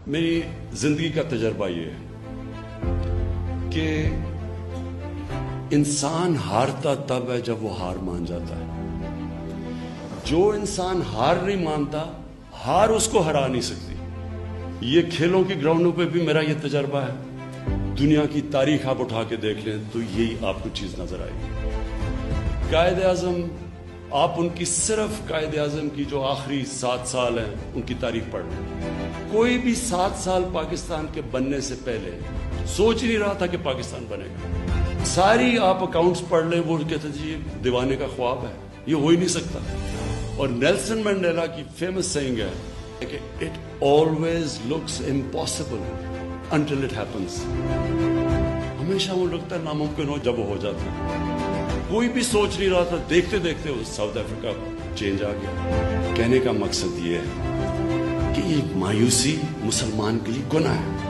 میری زندگی کا تجربہ یہ ہے کہ انسان ہارتا تب ہے جب وہ ہار مان جاتا ہے. جو انسان ہار نہیں مانتا ہار اس کو ہرا نہیں سکتی. یہ کھیلوں کی گراؤنڈوں پہ بھی میرا یہ تجربہ ہے. دنیا کی تاریخ آپ اٹھا کے دیکھ لیں تو یہی آپ کو چیز نظر آئے گی. قائد اعظم، آپ ان کی صرف قائد اعظم کی جو آخری 7 سال ہیں ان کی تاریخ پڑھ لیں. کوئی بھی 7 سال پاکستان کے بننے سے پہلے سوچ نہیں رہا تھا کہ پاکستان بنے گا. ساری آپ اکاؤنٹس پڑھ لیں، وہ کہتے جی یہ دیوانے کا خواب ہے، یہ ہو ہی نہیں سکتا. اور نیلسن منڈیلا کی فیمس سینگ ہے کہ it always looks impossible until it happens. ہمیشہ وہ لگتا ہے ناممکن ہو جب وہ ہو جاتا ہے. کوئی بھی سوچ نہیں رہا تھا، دیکھتے دیکھتے ساؤتھ افریقہ چینج آ گیا. کہنے کا مقصد یہ ہے کہ یہ مایوسی مسلمان کے لیے گناہ ہے.